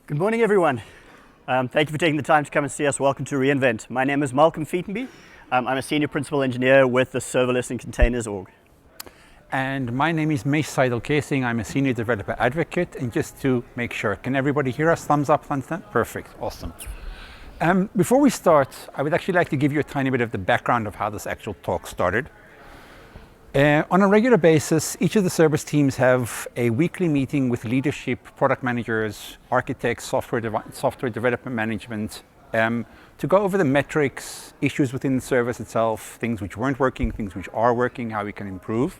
Good morning, everyone. Thank you for taking the time to come and see us. Welcome to reInvent. My name is Malcolm Featonby. I'm a senior principal engineer with the Serverless and Containers org. And my name is Mesh Seidel-Casing. I'm a senior developer advocate. And just to make sure, can everybody hear us? Thumbs up, thumbs down? Perfect, awesome. Before we start, I would actually like to give you a tiny bit of the background of how this actual talk started. On a regular basis, each of the service teams have a weekly meeting with leadership, product managers, architects, software development management, to go over the metrics, issues within the service itself, things which weren't working, things which are working, how we can improve.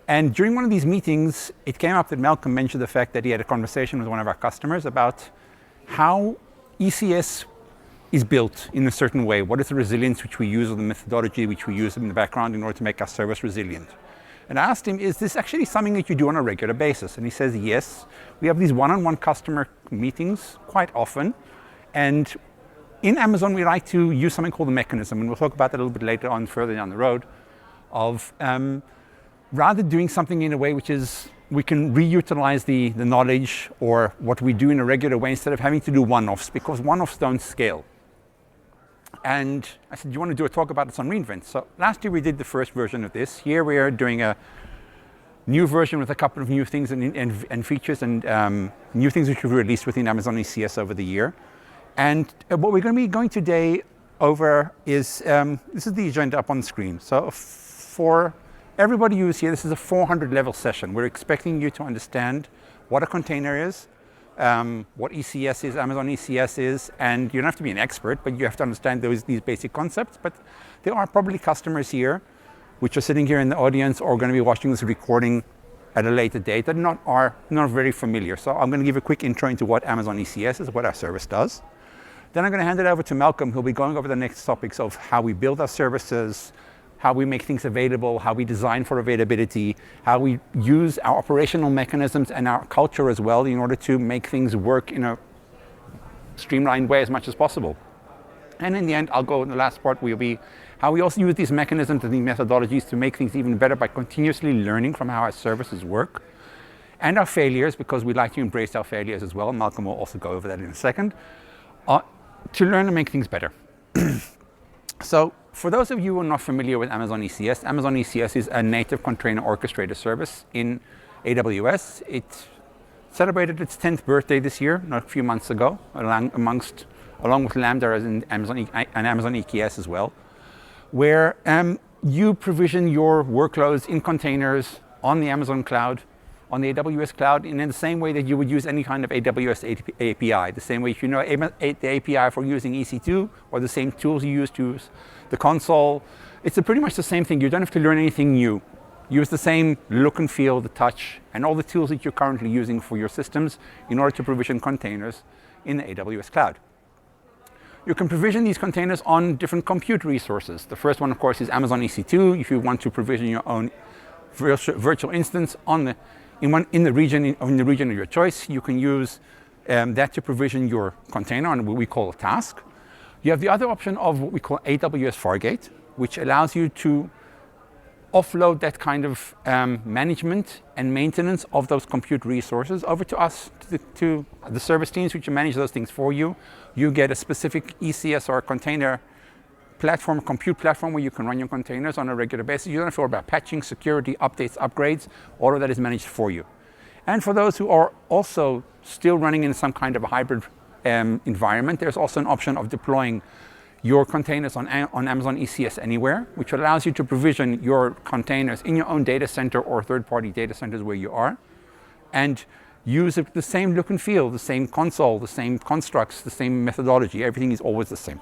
And during one of these meetings, it came up that Malcolm mentioned the fact that he had a conversation with one of our customers about how ECS is built in a certain way. What is the resilience which we use, or the methodology which we use in the background in order to make our service resilient? And I asked him, is this actually something that you do on a regular basis? And he says, yes. We have these one-on-one customer meetings quite often. And in Amazon, we like to use something called the mechanism, and we'll talk about that a little bit later on, further down the road, of rather doing something in a way which is, we can reutilize the knowledge or what we do in a regular way instead of having to do one-offs, because one-offs don't scale. And I said, do you want to do a talk about this on reInvent? So last year we did the first version of this. Here we are doing a new version with a couple of new things and features and new things which we've released within Amazon ECS over the year. And what we're going to be going today over is, this is the agenda up on the screen. So for everybody who's here, this is a 400 level session. We're expecting you to understand what a container is, what ECS is, Amazon ECS is, and you don't have to be an expert, but you have to understand these basic concepts. But there are probably customers here which are sitting here in the audience or going to be watching this recording at a later date that are not very familiar. So I'm going to give a quick intro into what Amazon ECS is, what our service does. Then I'm going to hand it over to Malcolm, who'll be going over the next topics of how we build our services, how we make things available, how we design for availability, how we use our operational mechanisms and our culture as well in order to make things work in a streamlined way as much as possible. And in the end, I'll go in the last part, will be how we also use these mechanisms and these methodologies to make things even better by continuously learning from how our services work and our failures, because we like to embrace our failures as well. Malcolm will also go over that in a second, to learn and make things better. So, for those of you who are not familiar with Amazon ECS is a native container orchestrator service in AWS. It celebrated its 10th birthday this year, not a few months ago, along with Lambda and Amazon EKS as well, where you provision your workloads in containers on the Amazon cloud, on the AWS cloud, in the same way that you would use any kind of AWS API, the same way if you know the API for using EC2, or the same tools you use to use the console. It's pretty much the same thing. You don't have to learn anything new. Use the same look and feel, the touch, and all the tools that you're currently using for your systems in order to provision containers in the AWS cloud. You can provision these containers on different compute resources. The first one, of course, is Amazon EC2. If you want to provision your own virtual instance in the region of your choice, you can use that to provision your container on what we call a task. You have the other option of what we call AWS Fargate, which allows you to offload that kind of management and maintenance of those compute resources over to us, to the service teams, which manage those things for you. You get a specific ECS or container platform, compute platform, where you can run your containers on a regular basis. You don't have to worry about patching, security, updates, upgrades. All of that is managed for you. And for those who are also still running in some kind of a hybrid environment, there's also an option of deploying your containers on Amazon ECS Anywhere, which allows you to provision your containers in your own data center or third-party data centers where you are, and use the same look and feel, the same console, the same constructs, the same methodology. Everything is always the same.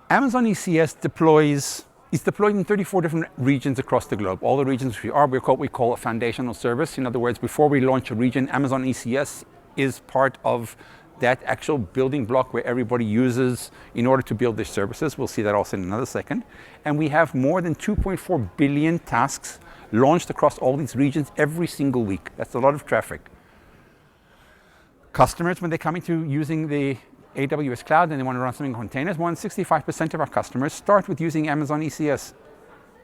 Amazon ECS is deployed in 34 different regions across the globe. All the regions we call a foundational service. In other words, before we launch a region, Amazon ECS is part of that actual building block where everybody uses in order to build their services. We'll see that also in another second. And we have more than 2.4 billion tasks launched across all these regions every single week. That's a lot of traffic. Customers, when they come into using the AWS cloud and they want to run something in containers, more than 65% of our customers start with using Amazon ECS.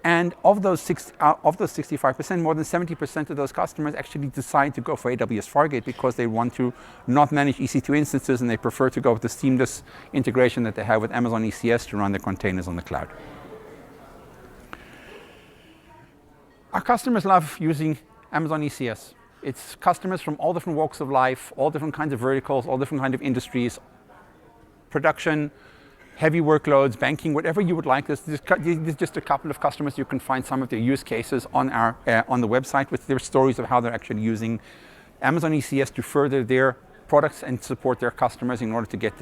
And of those 65%, more than 70% of those customers actually decide to go for AWS Fargate because they want to not manage EC2 instances and they prefer to go with the seamless integration that they have with Amazon ECS to run their containers on the cloud. Our customers love using Amazon ECS. It's customers from all different walks of life, all different kinds of verticals, all different kinds of industries, production, heavy workloads, banking, whatever you would like. There's just a couple of customers. You can find some of their use cases on the website with their stories of how they're actually using Amazon ECS to further their products and support their customers in order to get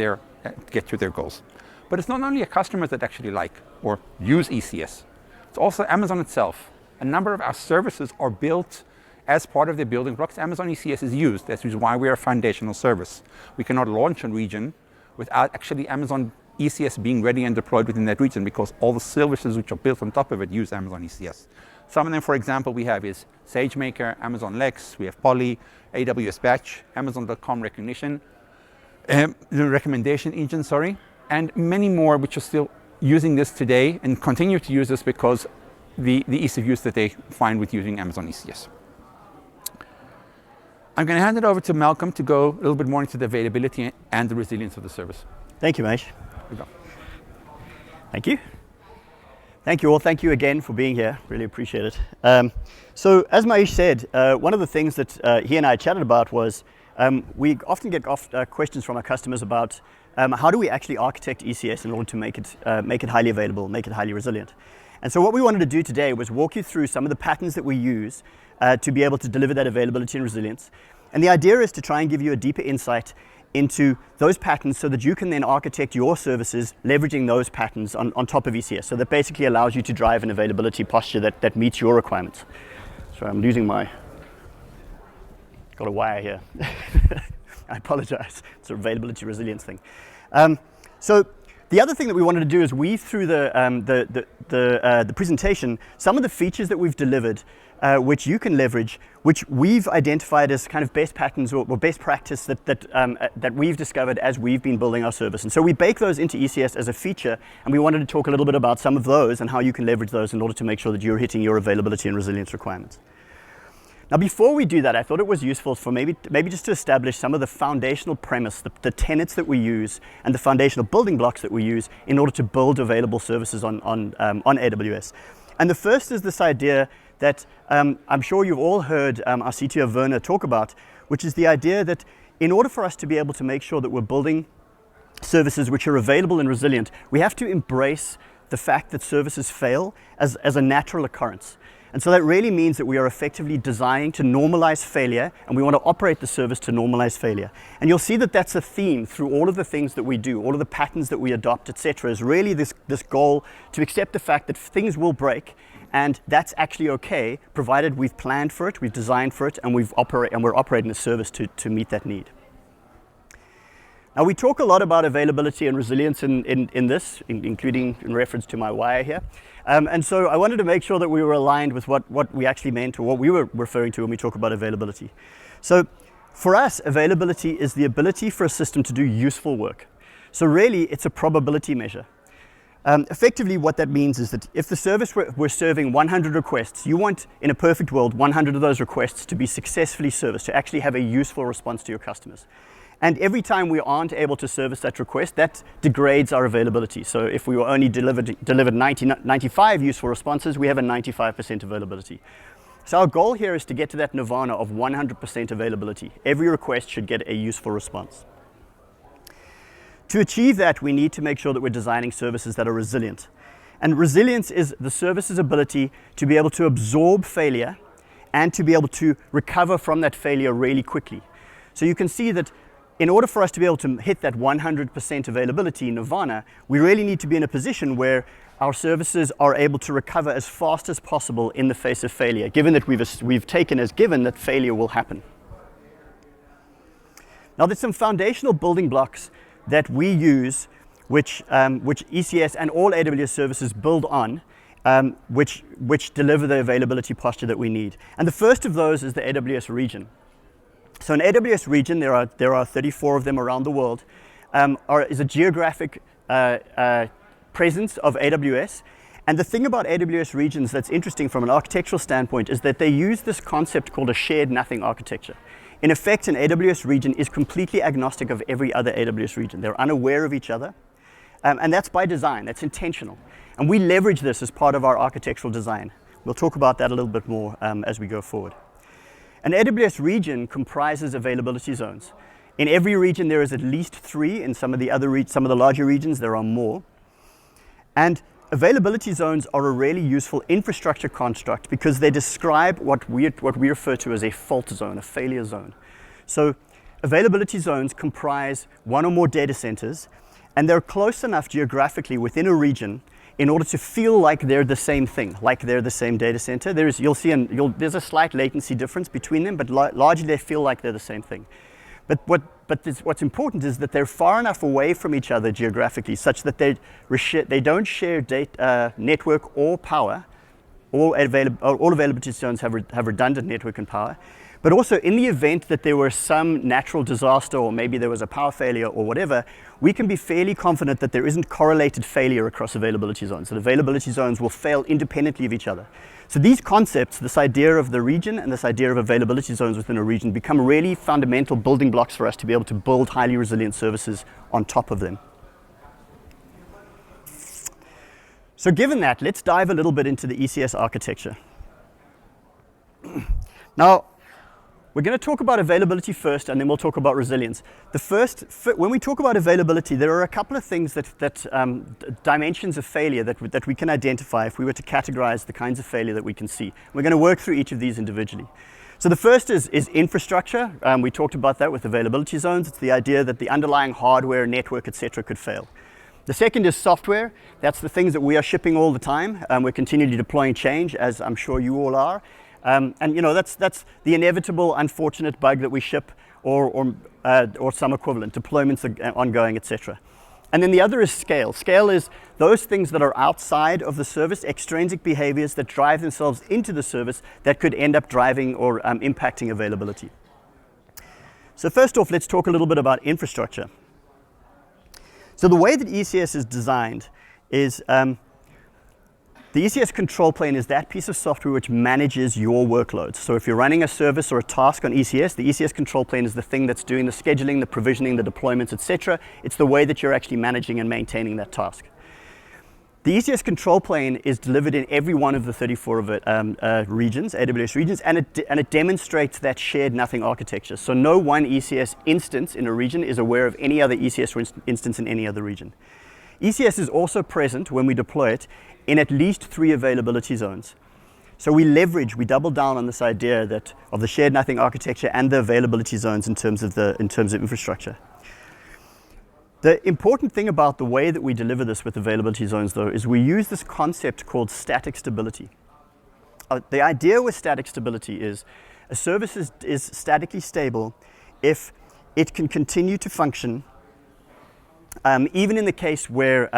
to their goals. But it's not only a customers that actually like or use ECS. It's also Amazon itself. A number of our services are built as part of their building blocks. Amazon ECS is used. That is why we are a foundational service. We cannot launch a region without actually Amazon ECS being ready and deployed within that region, because all the services which are built on top of it use Amazon ECS. Some of them, for example, we have is SageMaker, Amazon Lex, we have Poly, AWS Batch, Amazon.com recognition, the recommendation engine, and many more which are still using this today and continue to use this because the ease of use that they find with using Amazon ECS. I'm going to hand it over to Malcolm to go a little bit more into the availability and the resilience of the service. Thank you, Mesh. Thank you. Thank you all. Thank you again for being here. Really appreciate it. So as Mesh said, one of the things that he and I chatted about was we often get questions from our customers about how do we actually architect ECS in order to make it highly available, make it highly resilient. And so what we wanted to do today was walk you through some of the patterns that we use to be able to deliver that availability and resilience. And the idea is to try and give you a deeper insight into those patterns so that you can then architect your services leveraging those patterns on top of ECS. So that basically allows you to drive an availability posture that meets your requirements. So I'm losing got a wire here. I apologize. It's an availability resilience thing. So the other thing that we wanted to do is weave through the presentation some of the features that we've delivered, which you can leverage, which we've identified as kind of best patterns or best practice that we've discovered as we've been building our service. And so we bake those into ECS as a feature, and we wanted to talk a little bit about some of those and how you can leverage those in order to make sure that you're hitting your availability and resilience requirements. Now, before we do that, I thought it was useful for maybe just to establish some of the foundational premise, the tenets that we use, and the foundational building blocks that we use in order to build available services on AWS. And the first is this idea that I'm sure you've all heard our CTO Werner talk about, which is the idea that in order for us to be able to make sure that we're building services which are available and resilient, we have to embrace the fact that services fail as a natural occurrence. And so that really means that we are effectively designing to normalize failure, and we want to operate the service to normalize failure. And you'll see that that's a theme through all of the things that we do, all of the patterns that we adopt, etc., is really this goal to accept the fact that things will break, and that's actually okay, provided we've planned for it, we've designed for it, and we're operating the service to meet that need. Now, we talk a lot about availability and resilience in this, including in reference to my wire here. And so I wanted to make sure that we were aligned with what we actually meant, or what we were referring to when we talk about availability. So for us, availability is the ability for a system to do useful work. So really, it's a probability measure. Effectively, what that means is that if the service we're serving 100 requests, you want, in a perfect world, 100 of those requests to be successfully serviced, to actually have a useful response to your customers. And every time we aren't able to service that request, that degrades our availability. So if we were only delivered 95 useful responses, we have a 95% availability. So our goal here is to get to that nirvana of 100% availability. Every request should get a useful response. To achieve that, we need to make sure that we're designing services that are resilient. And resilience is the service's ability to be able to absorb failure and to be able to recover from that failure really quickly. So you can see that in order for us to be able to hit that 100% availability nirvana, we really need to be in a position where our services are able to recover as fast as possible in the face of failure, given that we've taken as given that failure will happen. Now, there's some foundational building blocks that we use, which ECS and all AWS services build on, which deliver the availability posture that we need. And the first of those is the AWS region. So an AWS region, there are 34 of them around the world, is a geographic presence of AWS, And the thing about AWS regions that's interesting from an architectural standpoint is that they use this concept called a shared nothing architecture. In effect, an AWS region is completely agnostic of every other AWS region. They're unaware of each other, and that's by design, that's intentional. And we leverage this as part of our architectural design. We'll talk about that a little bit more as we go forward. An AWS region comprises availability zones. In every region, there is at least 3. In some of the larger regions, there are more. And availability zones are a really useful infrastructure construct because they describe what we refer to as a fault zone, a failure zone. So availability zones comprise one or more data centers, and they're close enough geographically within a region in order to feel like they're the same thing, like they're the same data center. There's a slight latency difference between them, but largely they feel like they're the same thing. But what's important is that they're far enough away from each other geographically such that they don't share network or power. All availability zones have redundant network and power. But also, in the event that there were some natural disaster or maybe there was a power failure or whatever, we can be fairly confident that there isn't correlated failure across availability zones, that availability zones will fail independently of each other. So these concepts, this idea of the region and this idea of availability zones within a region, become really fundamental building blocks for us to be able to build highly resilient services on top of them. So given that, let's dive a little bit into the ECS architecture. Now, we're going to talk about availability first, and then we'll talk about resilience. When we talk about availability, there are a couple of things dimensions of failure that we can identify if we were to categorize the kinds of failure that we can see. We're going to work through each of these individually. So the first is infrastructure. We talked about that with availability zones. It's the idea that the underlying hardware, network, etc. could fail. The second is software. That's the things that we are shipping all the time. We're continually deploying change, as I'm sure you all are. And that's the inevitable, unfortunate bug that we ship, or some equivalent. Deployments are ongoing, etc. And then the other is scale. Scale is those things that are outside of the service, extrinsic behaviors that drive themselves into the service that could end up driving or impacting availability. So first off, let's talk a little bit about infrastructure. So the way that ECS is designed is the ECS control plane is that piece of software which manages your workloads. So if you're running a service or a task on ECS, the ECS control plane is the thing that's doing the scheduling, the provisioning, the deployments, etc. It's the way that you're actually managing and maintaining that task. The ECS control plane is delivered in every one of the 34 regions, AWS regions, and it demonstrates that shared nothing architecture. So no one ECS instance in a region is aware of any other ECS instance in any other region. ECS is also present when we deploy it in at least 3 availability zones. So we double down on this idea of the shared nothing architecture and the availability zones in terms of infrastructure. The important thing about the way that we deliver this with availability zones, though, is we use this concept called static stability. The idea with static stability is a service is statically stable if it can continue to function even in the case where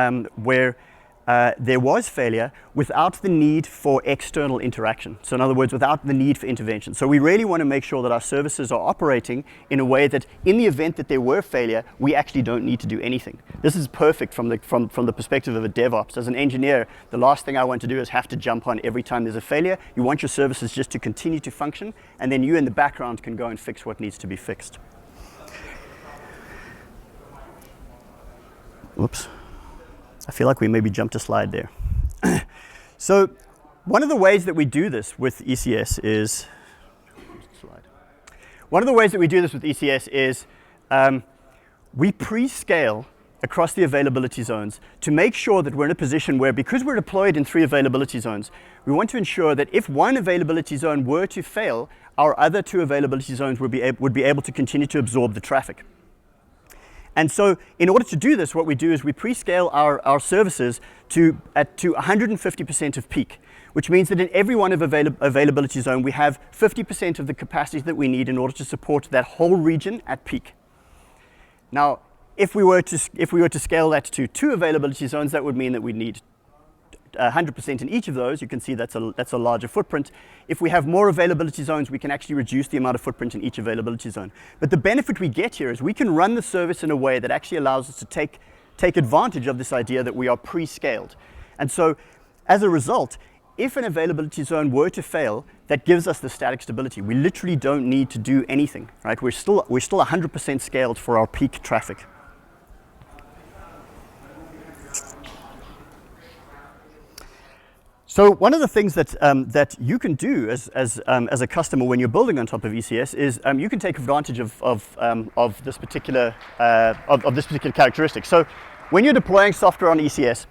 there was failure without the need for external interaction. So in other words, without the need for intervention. So we really want to make sure that our services are operating in a way that in the event that there were failure, we actually don't need to do anything. This is perfect from the perspective of a DevOps. As an engineer, the last thing I want to do is have to jump on every time there's a failure. You want your services just to continue to function, and then you in the background can go and fix what needs to be fixed. Whoops. I feel like we maybe jumped a slide there. So one of the ways that we do this with ECS is, we pre-scale across the availability zones to make sure that we're in a position where, because we're deployed in 3 availability zones, we want to ensure that if one availability zone were to fail, our other 2 availability zones would be able to continue to absorb the traffic. And so in order to do this, what we do is we pre-scale our services to 150% of peak, which means that in every one of availability zone, we have 50% of the capacity that we need in order to support that whole region at peak. Now, if we were to scale that to 2 availability zones, that would mean that we need 100% in each of those. You can see that's a larger footprint. If we have more availability zones, we can actually reduce the amount of footprint in each availability zone. But the benefit we get here is we can run the service in a way that actually allows us to take advantage of this idea that we are pre-scaled. And so as a result, if an availability zone were to fail, that gives us the static stability. We literally don't need to do anything, right? We're still 100% scaled for our peak traffic. So one of the things that you can do as a customer when you're building on top of ECS is you can take advantage of this particular characteristic. So when you're deploying software on ECS,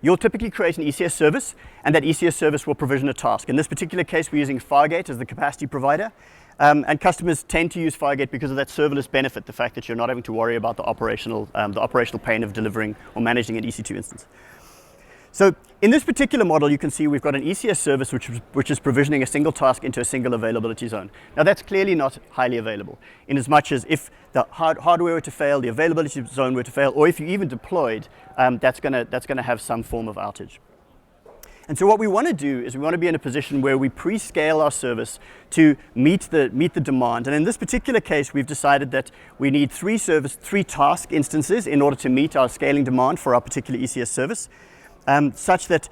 you'll typically create an ECS service, and that ECS service will provision a task. In this particular case, we're using Fargate as the capacity provider, and customers tend to use Fargate because of that serverless benefit, the fact that you're not having to worry about the operational pain of delivering or managing an EC2 instance. So in this particular model, you can see we've got an ECS service which is provisioning a single task into a single availability zone. Now that's clearly not highly available, in as much as if the hardware were to fail, the availability zone were to fail, or if you even deployed, that's gonna have some form of outage. And so what we want to do is we want to be in a position where we pre-scale our service to meet the demand. And in this particular case, we've decided that we need three task instances in order to meet our scaling demand for our particular ECS service. Such that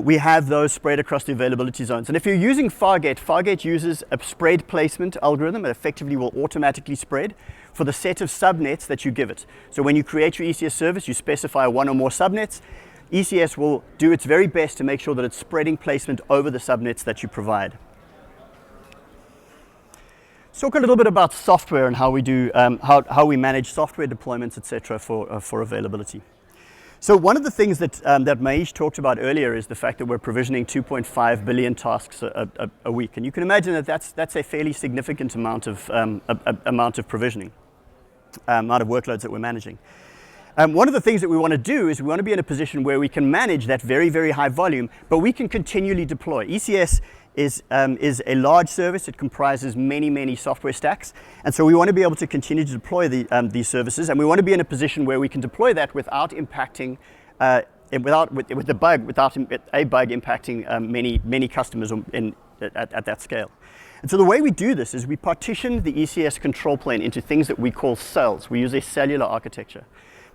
we have those spread across the availability zones. And if you're using Fargate uses a spread placement algorithm that effectively will automatically spread for the set of subnets that you give it. So when you create your ECS service, you specify one or more subnets. ECS will do its very best to make sure that it's spreading placement over the subnets that you provide. Let's talk a little bit about software and how we do how we manage software deployments, etc., for availability. So one of the things that Maish talked about earlier is the fact that we're provisioning 2.5 billion tasks a week, and you can imagine that that's a fairly significant amount of provisioning, amount of workloads that we're managing. One of the things that we want to do is we want to be in a position where we can manage that very, very high volume, but we can continually deploy. ECS is a large service. It comprises many software stacks, and so we want to be able to continue to deploy these services, and we want to be in a position where we can deploy that without impacting a bug impacting many customers at that scale. And so the way we do this is we partition the ECS control plane into things that we call cells. We use a cellular architecture.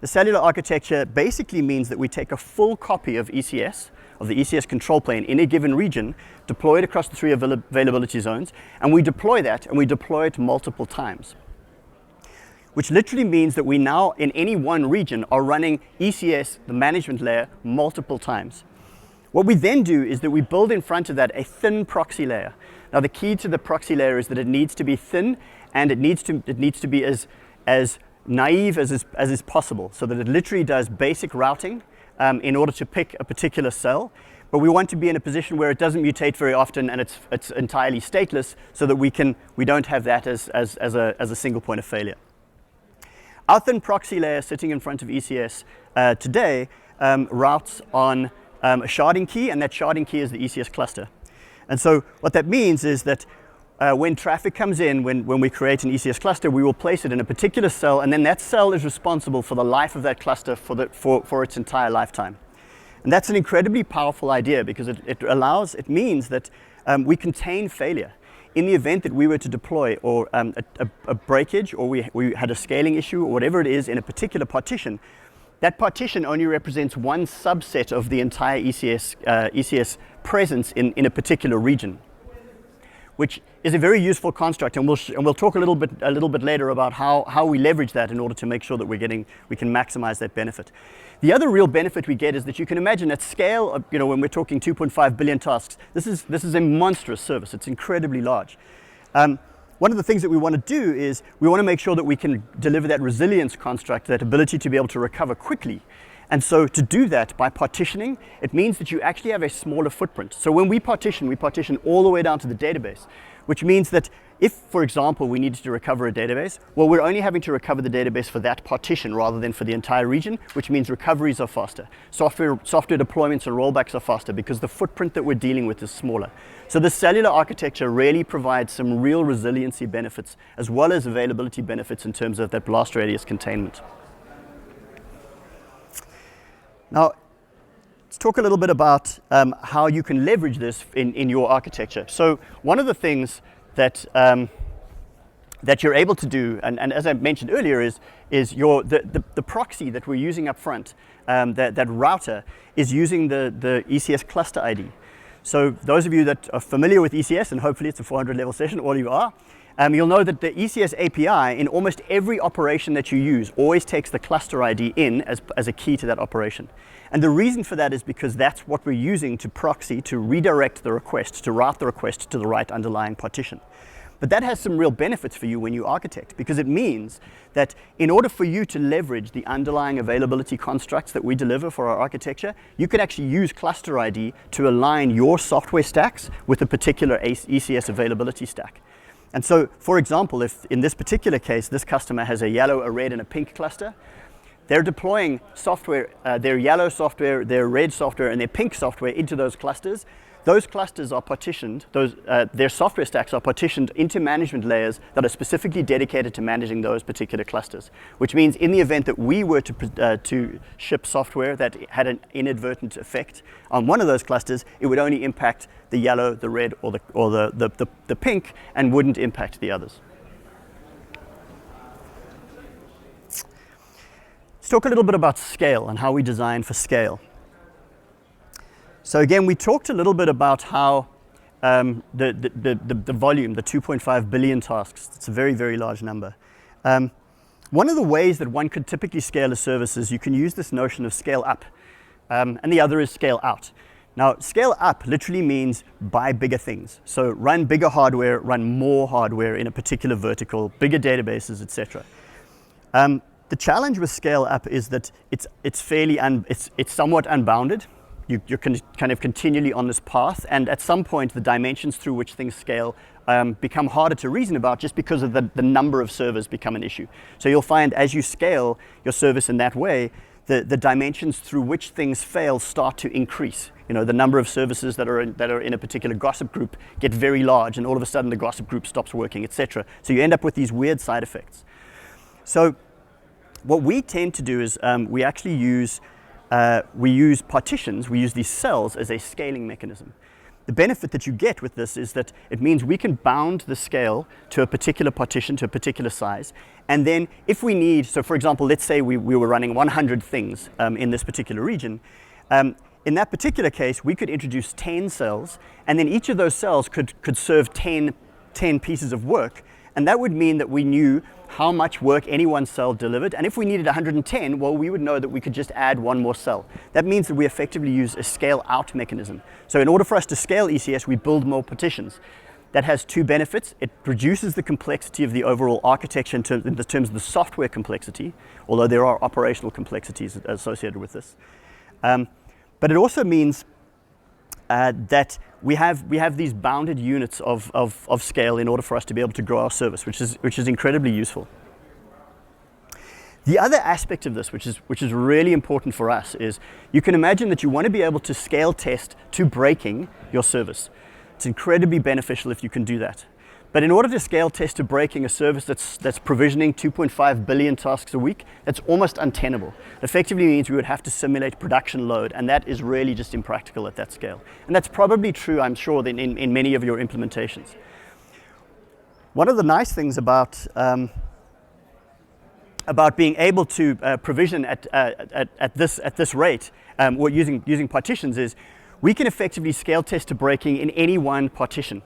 The cellular architecture basically means that we take a full copy of ECS, of the ECS control plane in a given region, deploy it across the three availability zones, and we deploy it multiple times. Which literally means that we now, in any one region, are running ECS, the management layer, multiple times. What we then do is that we build in front of that a thin proxy layer. Now the key to the proxy layer is that it needs to be thin, and it needs to be as naive as is possible, so that it literally does basic routing in order to pick a particular cell, but we want to be in a position where it doesn't mutate very often and it's entirely stateless, so that we don't have that as a single point of failure. Our thin proxy layer sitting in front of ECS today routes on a sharding key, and that sharding key is the ECS cluster. And so what that means is that when traffic comes in, when we create an ECS cluster, we will place it in a particular cell, and then that cell is responsible for the life of that cluster for its entire lifetime. And that's an incredibly powerful idea, because it means that we contain failure. In the event that we were to deploy or a breakage, or we had a scaling issue, or whatever it is in a particular partition, that partition only represents one subset of the entire ECS presence in a particular region, which is a very useful construct, and we'll talk a little bit later about how we leverage that in order to make sure that we can maximize that benefit. The other real benefit we get is that you can imagine at scale, when we're talking 2.5 billion tasks, this is a monstrous service. It's incredibly large. One of the things that we want to do is we want to make sure that we can deliver that resilience construct, that ability to be able to recover quickly. And so to do that by partitioning, it means that you actually have a smaller footprint. So when we partition all the way down to the database, which means that if, for example, we needed to recover a database, well, we're only having to recover the database for that partition rather than for the entire region, which means recoveries are faster. Software deployments and rollbacks are faster because the footprint that we're dealing with is smaller. So the cellular architecture really provides some real resiliency benefits as well as availability benefits in terms of that blast radius containment. Now, let's talk a little bit about how you can leverage this in your architecture. So one of the things that that you're able to do, and as I mentioned earlier, is the proxy that we're using up front, that router is using the ECS cluster ID. So those of you that are familiar with ECS, and hopefully it's a 400 level session, all you are, you'll know that the ECS API in almost every operation that you use always takes the cluster ID in as a key to that operation. And the reason for that is because that's what we're using to proxy, to redirect the request, to route the request to the right underlying partition. But that has some real benefits for you when you architect, because it means that in order for you to leverage the underlying availability constructs that we deliver for our architecture, you can actually use cluster ID to align your software stacks with a particular ECS availability stack. And so, for example, if in this particular case, this customer has a yellow, a red, and a pink cluster, they're deploying software, their yellow software, their red software, and their pink software into those clusters. Those clusters are partitioned, their software stacks are partitioned into management layers that are specifically dedicated to managing those particular clusters, which means in the event that we were to ship software that had an inadvertent effect on one of those clusters, it would only impact the yellow, the red, or the pink, and wouldn't impact the others. Let's talk a little bit about scale and how we design for scale. So again, we talked a little bit about how the volume, the 2.5 billion tasks, it's a very, very large number. One of the ways that one could typically scale a service is you can use this notion of scale up, and the other is scale out. Now, scale up literally means buy bigger things. So run bigger hardware, run more hardware in a particular vertical, bigger databases, etc. The challenge with scale up is that it's somewhat unbounded. You're kind of continually on this path, and at some point the dimensions through which things scale become harder to reason about just because of the number of servers become an issue. So you'll find as you scale your service in that way, the dimensions through which things fail start to increase. You know, the number of services that are in a particular gossip group get very large, and all of a sudden the gossip group stops working, etc. So you end up with these weird side effects. So what we tend to do is we actually use partitions, we use these cells as a scaling mechanism. The benefit that you get with this is that it means we can bound the scale to a particular partition, to a particular size, and then if we need, so for example, let's say we were running 100 things in this particular region, in that particular case, we could introduce 10 cells, and then each of those cells could serve 10 pieces of work, and that would mean that we knew how much work any one cell delivered, and if we needed 110, well, we would know that we could just add one more cell. That means that we effectively use a scale-out mechanism. So in order for us to scale ECS, we build more partitions. That has two benefits. It reduces the complexity of the overall architecture in terms of the software complexity, although there are operational complexities associated with this. But it also means that we have these bounded units of scale in order for us to be able to grow our service, which is incredibly useful. The other aspect of this, which is really important for us, is you can imagine that you want to be able to scale test to breaking your service. It's incredibly beneficial if you can do that. But in order to scale test to breaking a service that's provisioning 2.5 billion tasks a week, that's almost untenable. It effectively means we would have to simulate production load, and that is really just impractical at that scale. And that's probably true, I'm sure, in many of your implementations. One of the nice things about being able to provision at this rate, or using partitions, is we can effectively scale test to breaking in any one partition.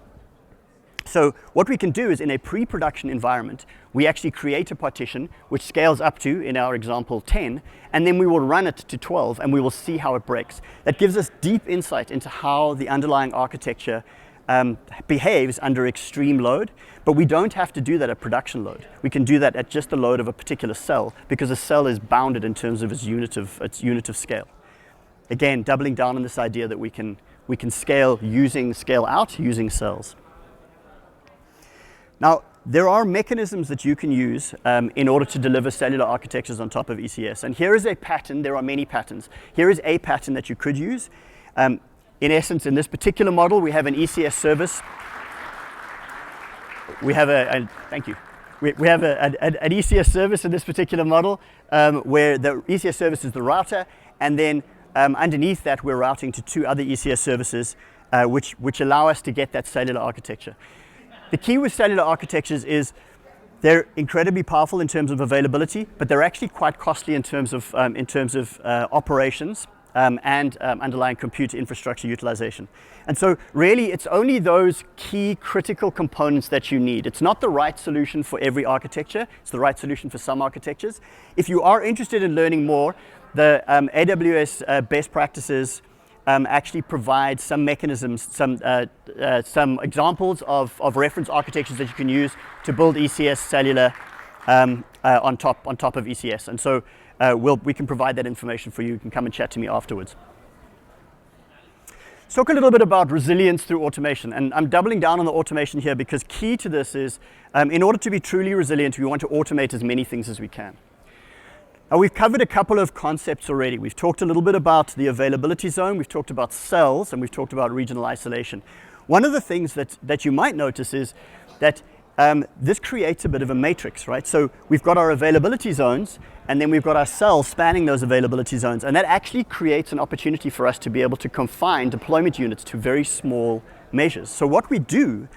So what we can do is in a pre-production environment, we actually create a partition which scales up to, in our example, 10, and then we will run it to 12 and we will see how it breaks. That gives us deep insight into how the underlying architecture behaves under extreme load, but we don't have to do that at production load. We can do that at just the load of a particular cell because a cell is bounded in terms of its unit of scale. Again, doubling down on this idea that we can scale out using cells. Now, there are mechanisms that you can use in order to deliver cellular architectures on top of ECS. And here is a pattern. There are many patterns. Here is a pattern that you could use. In essence, in this particular model, we have an ECS service. We have thank you. We have an ECS service in this particular model where the ECS service is the router, and then underneath that, we're routing to two other ECS services which allow us to get that cellular architecture. The key with cellular architectures is They're incredibly powerful in terms of availability, but they're actually quite costly in terms of operations and underlying compute infrastructure utilization. And so really it's only those key critical components that you need. It's not the right solution for every architecture, it's the right solution for some architectures. If you are interested in learning more, the AWS best practices actually provide some mechanisms, some examples of reference architectures that you can use to build ECS cellular on top of ECS. And so we can provide that information for you. You can come and chat to me afterwards. Let's talk a little bit about resilience through automation. And I'm doubling down on the automation here because key to this is in order to be truly resilient, we want to automate as many things as we can. Now, we've covered a couple of concepts already. We've talked a little bit about the availability zone, we've talked about cells, and we've talked about regional isolation. One of the things that you might notice is that this creates a bit of a matrix, right? So we've got our availability zones, and then we've got our cells spanning those availability zones, and that actually creates an opportunity for us to be able to confine deployment units to very small measures. So what we do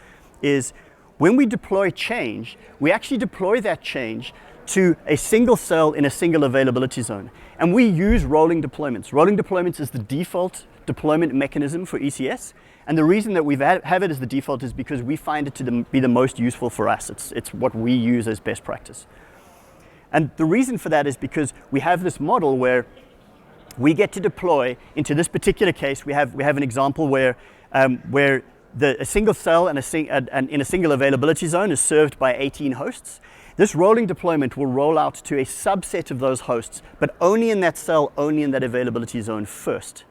is when we deploy change, we actually deploy that change to a single cell in a single availability zone. And we use rolling deployments. Rolling deployments is the default deployment mechanism for ECS. And the reason that we have it as the default is because we find it to be the most useful for us. It's what we use as best practice. And the reason for that is because we have this model where we get to deploy into this particular case. We have an example where a single cell in a single availability zone is served by 18 hosts. This rolling deployment will roll out to a subset of those hosts, but only in that cell, only in that availability zone first.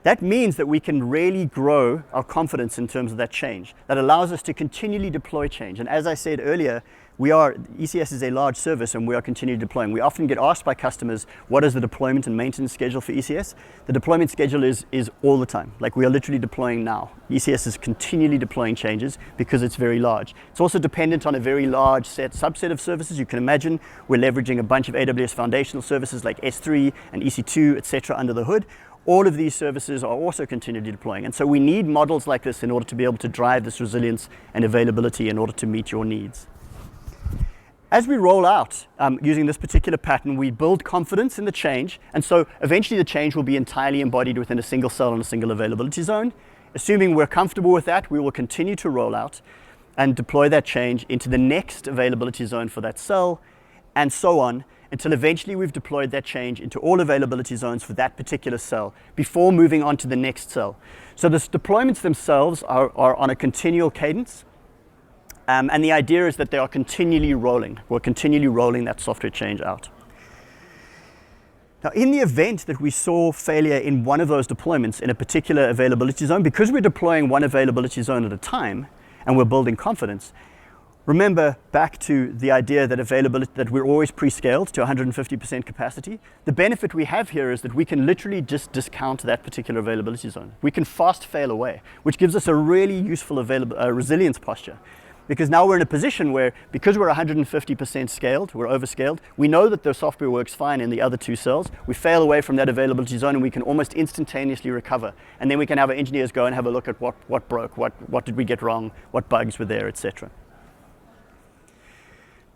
That means that we can really grow our confidence in terms of that change. That allows us to continually deploy change. And as I said earlier, ECS is a large service and we are continually deploying. We often get asked by customers, what is the deployment and maintenance schedule for ECS? The deployment schedule is all the time. Like we are literally deploying now. ECS is continually deploying changes because it's very large. It's also dependent on a very large subset of services. You can imagine we're leveraging a bunch of AWS foundational services like S3 and EC2, etc. under the hood. All of these services are also continually deploying. And so we need models like this in order to be able to drive this resilience and availability in order to meet your needs. As we roll out using this particular pattern, we build confidence in the change. And so eventually the change will be entirely embodied within a single cell and a single availability zone. Assuming we're comfortable with that, we will continue to roll out and deploy that change into the next availability zone for that cell, and so on, until eventually we've deployed that change into all availability zones for that particular cell before moving on to the next cell. So the deployments themselves are on a continual cadence. And the idea is that they are continually rolling. We're continually rolling that software change out. Now, in the event that we saw failure in one of those deployments in a particular availability zone, because we're deploying one availability zone at a time and we're building confidence, remember back to the idea that we're always pre-scaled to 150% capacity. The benefit we have here is that we can literally just discount that particular availability zone. We can fast fail away, which gives us a really useful resilience posture. Because now we're in a position where, because we're 150% scaled, we're overscaled, we know that the software works fine in the other two cells. We fail away from that availability zone and we can almost instantaneously recover. And then we can have our engineers go and have a look at what broke, what did we get wrong, what bugs were there, etc.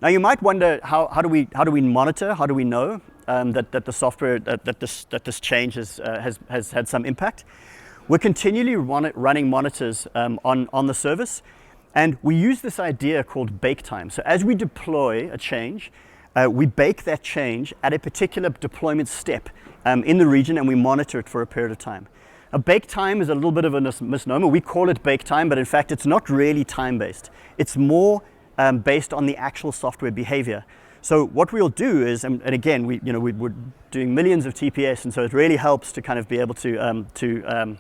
Now you might wonder, how do we monitor, how do we know that the software, that this change has had some impact? We're continually running monitors on the service. And we use this idea called bake time. So as we deploy a change, we bake that change at a particular deployment step in the region, and we monitor it for a period of time. Now, bake time is a little bit of a misnomer. We call it bake time, but in fact, it's not really time-based. It's more based on the actual software behavior. So what we'll do is, and again, we're doing millions of TPS, and so it really helps to kind of be able to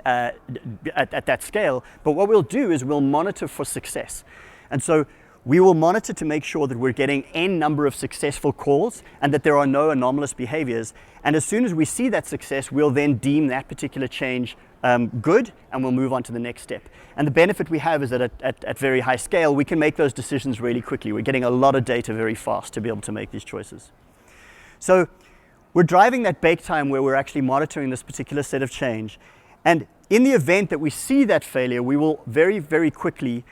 at that scale. But what we'll do is we'll monitor for success. And so we will monitor to make sure that we're getting n number of successful calls and that there are no anomalous behaviors. And as soon as we see that success, we'll then deem that particular change good, and we'll move on to the next step. And the benefit we have is that at very high scale, we can make those decisions really quickly. We're getting a lot of data very fast to be able to make these choices. So we're driving that bake time where we're actually monitoring this particular set of change. And in the event that we see that failure, we will very, very quickly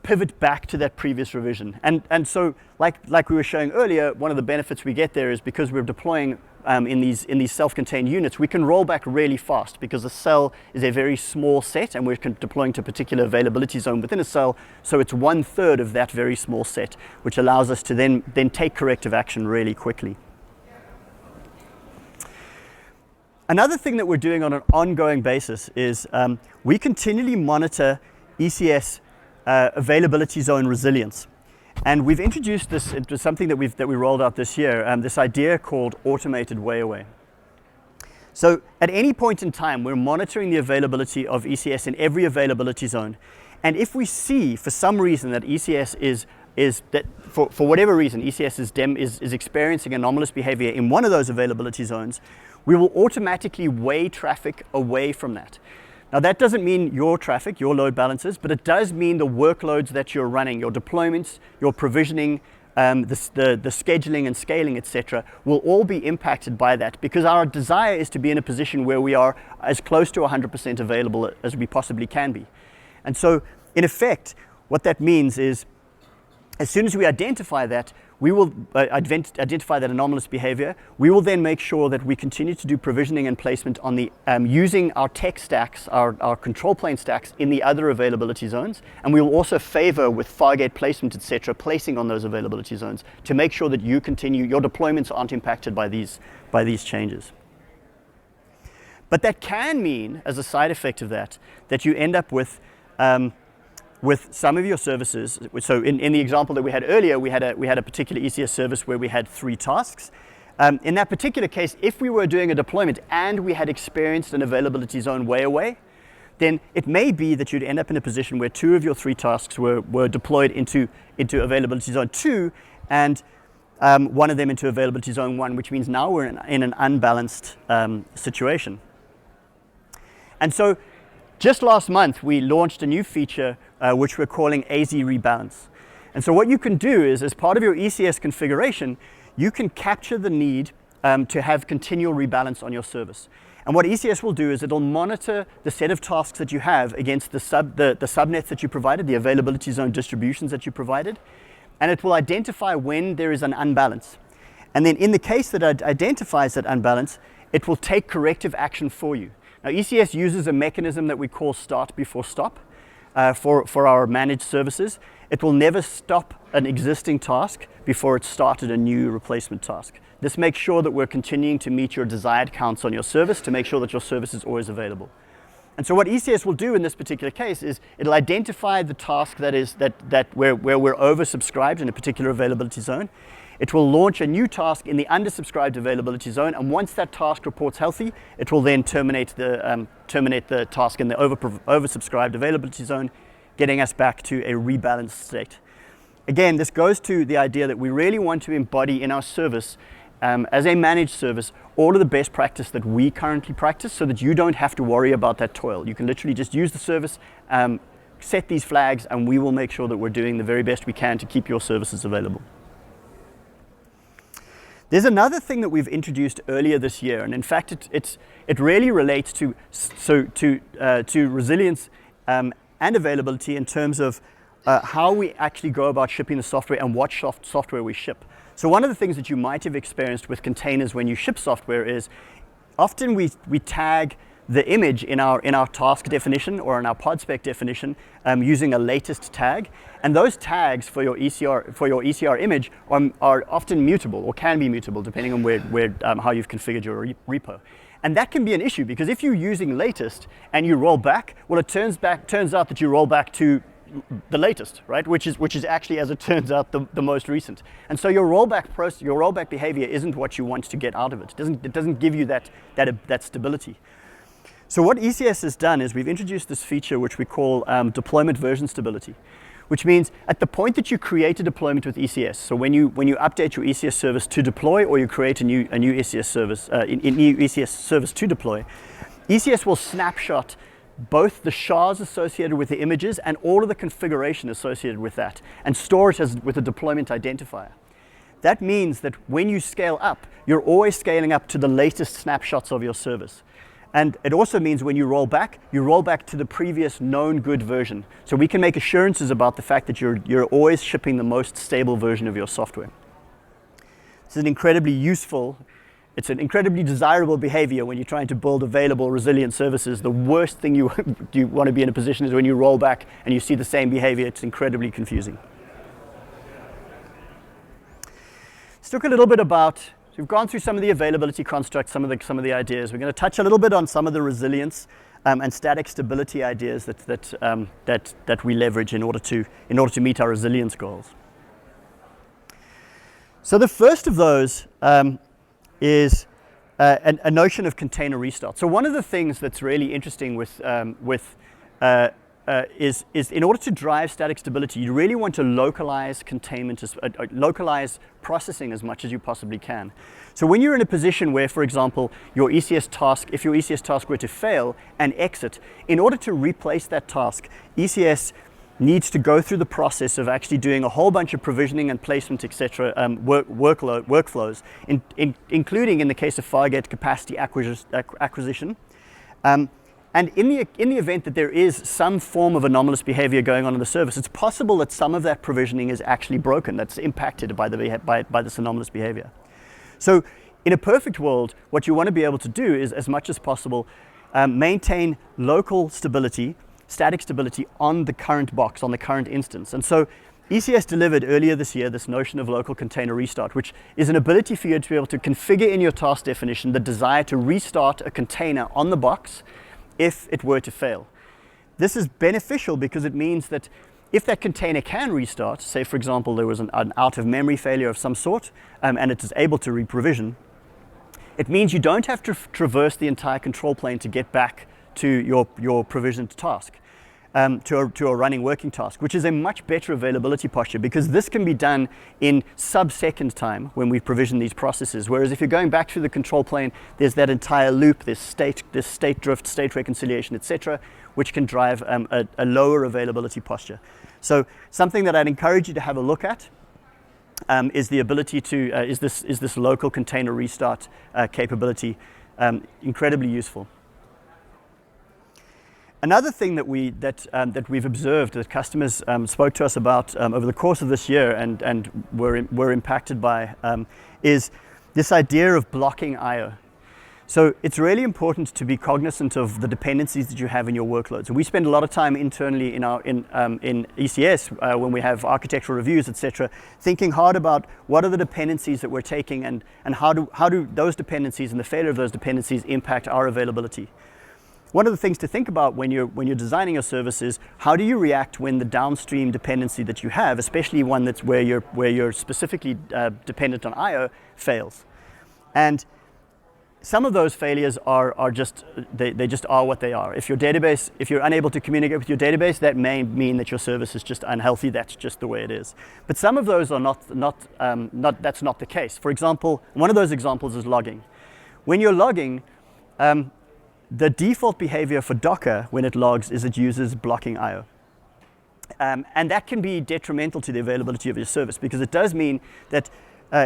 pivot back to that previous revision. And so, like we were showing earlier, one of the benefits we get there is because we're deploying in these self-contained units, we can roll back really fast because the cell is a very small set and we're deploying to a particular availability zone within a cell, so it's 1/3 of that very small set, which allows us to then take corrective action really quickly. Another thing that we're doing on an ongoing basis is we continually monitor ECS availability zone resilience. And we've introduced this into something that we rolled out this year, this idea called automated way-away. So at any point in time, we're monitoring the availability of ECS in every availability zone. And if we see, for some reason, that ECS for whatever reason, ECS is experiencing anomalous behavior in one of those availability zones, we will automatically weigh traffic away from that. Now that doesn't mean your traffic, your load balancers, but it does mean the workloads that you're running, your deployments, your provisioning, the scheduling and scaling, etc., will all be impacted by that, because our desire is to be in a position where we are as close to 100% available as we possibly can be. And so, in effect, what that means is, as soon as we identify that, we will identify that anomalous behavior. We will then make sure that we continue to do provisioning and placement on the using our tech stacks, our control plane stacks in the other availability zones, and we will also favor with Fargate placement, etc., placing on those availability zones to make sure that your deployments aren't impacted by these changes. But that can mean, as a side effect of that you end up with some of your services. So in the example that we had earlier, we had a particular ECS service where we had 3 tasks. In that particular case, if we were doing a deployment and we had experienced an availability zone way away, then it may be that you'd end up in a position where 2 of your 3 tasks were deployed into availability zone 2 and one of them into availability zone 1, which means now we're in an unbalanced situation. And so just last month, we launched a new feature which we're calling AZ Rebalance. And so what you can do is, as part of your ECS configuration, you can capture the need to have continual rebalance on your service. And what ECS will do is it'll monitor the set of tasks that you have against the subnets that you provided, the availability zone distributions that you provided, and it will identify when there is an unbalance. And then in the case that it identifies that unbalance, it will take corrective action for you. Now, ECS uses a mechanism that we call start before stop for our managed services. It will never stop an existing task before it's started a new replacement task. This makes sure that we're continuing to meet your desired counts on your service to make sure that your service is always available. And so what ECS will do in this particular case is it'll identify the task where we're oversubscribed in a particular availability zone. It will launch a new task in the undersubscribed availability zone, and once that task reports healthy, it will then terminate the task in the oversubscribed availability zone, getting us back to a rebalanced state. Again, this goes to the idea that we really want to embody in our service, as a managed service, all of the best practice that we currently practice, so that you don't have to worry about that toil. You can literally just use the service, set these flags, and we will make sure that we're doing the very best we can to keep your services available. There's another thing that we've introduced earlier this year, and in fact, it really relates to resilience and availability in terms of how we actually go about shipping the software and what software we ship. So one of the things that you might have experienced with containers when you ship software is often we tag the image in our task definition or in our pod spec definition using a latest tag, and those tags for your ECR image are often mutable or can be mutable depending on how you've configured your repo. And that can be an issue, because if you're using latest and you roll back, well, it turns out that you roll back to the latest, right? Which is actually, as it turns out, the most recent. And so your rollback behavior isn't what you want to get out of it. It doesn't give you that stability. So what ECS has done is we've introduced this feature which we call deployment version stability, which means at the point that you create a deployment with ECS, so when you update your ECS service to deploy, or you create a new ECS service, new ECS service to deploy, ECS will snapshot both the shards associated with the images and all of the configuration associated with that, and store it with a deployment identifier. That means that when you scale up, you're always scaling up to the latest snapshots of your service. And it also means when you roll back to the previous known good version. So we can make assurances about the fact that you're always shipping the most stable version of your software. This is an incredibly useful, it's an incredibly desirable behavior when you're trying to build available, resilient services. The worst thing you want to be in a position is when you roll back and you see the same behavior. It's incredibly confusing. Let's talk a little bit about, so we've gone through some of the availability constructs, some of the ideas. We're going to touch a little bit on some of the resilience and static stability ideas that we leverage in order to meet our resilience goals. So the first of those is a notion of container restart. So one of the things that's really interesting is in order to drive static stability, you really want to localize containment, localize processing as much as you possibly can. So when you're in a position where, for example, if your ECS task were to fail and exit, in order to replace that task, ECS needs to go through the process of actually doing a whole bunch of provisioning and placement, etc., workflows, including in the case of Fargate capacity acquisition. And in the event that there is some form of anomalous behavior going on in the service, it's possible that some of that provisioning is actually broken, that's impacted by this anomalous behavior. So in a perfect world, what you want to be able to do is, as much as possible, maintain local stability, static stability on the current box, on the current instance. And so ECS delivered earlier this year this notion of local container restart, which is an ability for you to be able to configure in your task definition the desire to restart a container on the box if it were to fail. This is beneficial because it means that if that container can restart, say for example there was an out-of-memory failure of some sort, and it is able to reprovision, it means you don't have to traverse the entire control plane to get back to your provisioned task, to a running working task, which is a much better availability posture because this can be done in sub-second time when we provision these processes. Whereas if you're going back through the control plane, there's that entire loop, this state drift, state reconciliation, etc., which can drive a lower availability posture. So something that I'd encourage you to have a look at is the ability to is this local container restart capability, incredibly useful. Another thing that we've observed that customers spoke to us about over the course of this year and were impacted by is this idea of blocking I/O. So it's really important to be cognizant of the dependencies that you have in your workloads. And we spend a lot of time internally in ECS when we have architectural reviews, etc., thinking hard about what are the dependencies that we're taking and how do those dependencies and the failure of those dependencies impact our availability. One of the things to think about when you're designing a service is how do you react when the downstream dependency that you have, especially one that's where you're specifically dependent on I/O, fails. And some of those failures are just they just are what they are. If you're unable to communicate with your database, that may mean that your service is just unhealthy. That's just the way it is. But some of those are that's not the case. For example, one of those examples is logging. When you're logging, the default behavior for Docker when it logs is it uses blocking I/O. And that can be detrimental to the availability of your service because it does mean that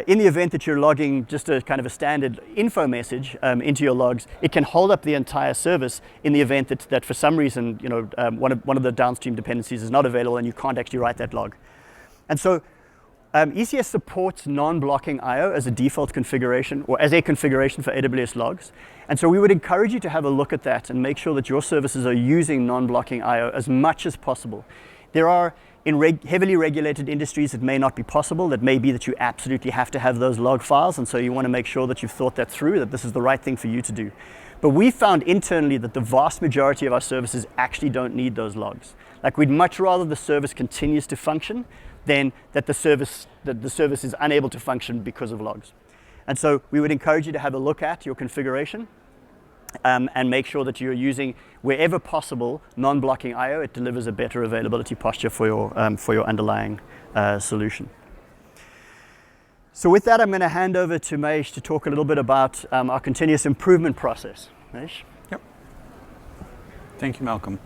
in the event that you're logging just a kind of a standard info message into your logs, it can hold up the entire service in the event that for some reason one of the downstream dependencies is not available and you can't actually write that log. And so ECS supports non-blocking I/O as a default configuration or as a configuration for AWS logs. And so we would encourage you to have a look at that and make sure that your services are using non-blocking I/O as much as possible. There are, in heavily regulated industries, it may not be possible. That may be that you absolutely have to have those log files, and so you want to make sure that you've thought that through, that this is the right thing for you to do. But we found internally that the vast majority of our services actually don't need those logs. Like we'd much rather the service continues to function than that the service is unable to function because of logs. And so we would encourage you to have a look at your configuration and make sure that you're using, wherever possible, non-blocking I/O. It delivers a better availability posture for your underlying solution. So with that, I'm going to hand over to Mahesh to talk a little bit about our continuous improvement process. Mahesh? Yep. Thank you, Malcolm.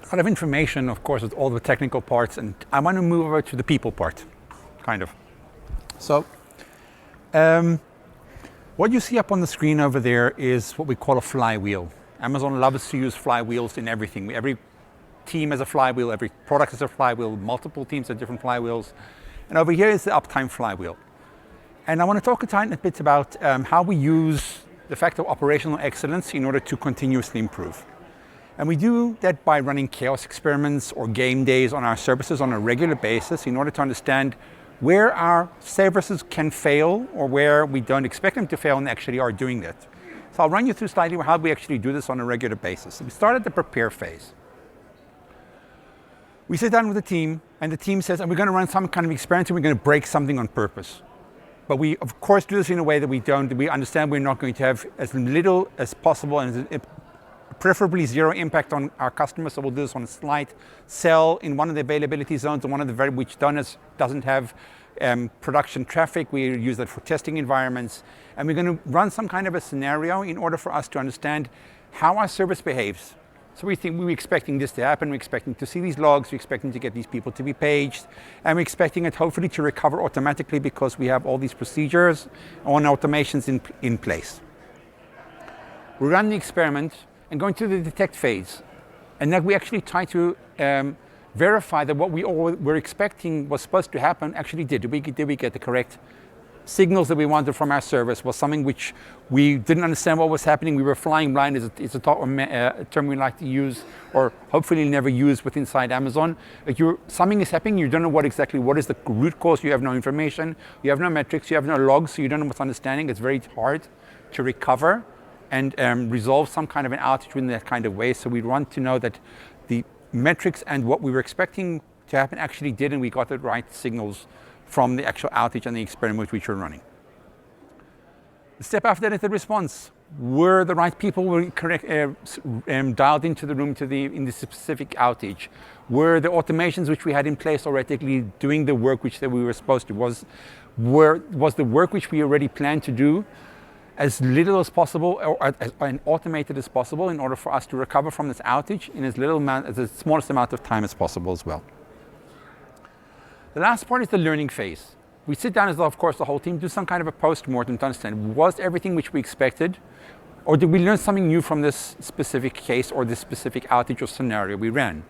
A lot of information, of course, with all the technical parts, and I want to move over to the people part, kind of. So, What you see up on the screen over there is what we call a flywheel. Amazon loves to use flywheels in everything. Every team has a flywheel, every product has a flywheel, multiple teams have different flywheels. And over here is the uptime flywheel. And I want to talk a tiny bit about how we use the fact of operational excellence in order to continuously improve. And we do that by running chaos experiments or game days on our services on a regular basis in order to understand where our services can fail or where we don't expect them to fail and actually are doing that. So I'll run you through slightly how we actually do this on a regular basis. We start at the prepare phase. We sit down with the team and the team says, and we're going to run some kind of experiment and we're going to break something on purpose. But we of course do this in a way that we understand we're not going to have as little as possible and preferably zero impact on our customers. So we'll do this on a slight cell in one of the availability zones and one of the which doesn't have production traffic. We use that for testing environments. And we're going to run some kind of a scenario in order for us to understand how our service behaves. So we're expecting this to happen, we're expecting to see these logs, we're expecting to get these people to be paged, and we're expecting it hopefully to recover automatically because we have all these procedures and automations in place. We run the experiment and going through the detect phase. And then we actually try to verify that what we all were expecting was supposed to happen actually did. Did we get the correct signals that we wanted from our service? Was something which we didn't understand what was happening. We were flying blind is a term we like to use or hopefully never use with inside Amazon. Like something is happening, you don't know what is the root cause, you have no information, you have no metrics, you have no logs, so you don't know what's understanding. It's very hard to recover and resolve some kind of an outage in that kind of way. So we want to know that the metrics and what we were expecting to happen actually did, and we got the right signals from the actual outage and the experiment which we're running. The step after that is the response. Were the right people dialed into the room in the specific outage? Were the automations which we had in place already doing the work which we were supposed to? Was the work which we already planned to do as little as possible or as automated as possible in order for us to recover from this outage in as the smallest amount of time as possible as well. The last part is the learning phase. We sit down as, of course, the whole team, do some kind of a post-mortem to understand, was everything which we expected, or did we learn something new from this specific case or this specific outage or scenario we ran?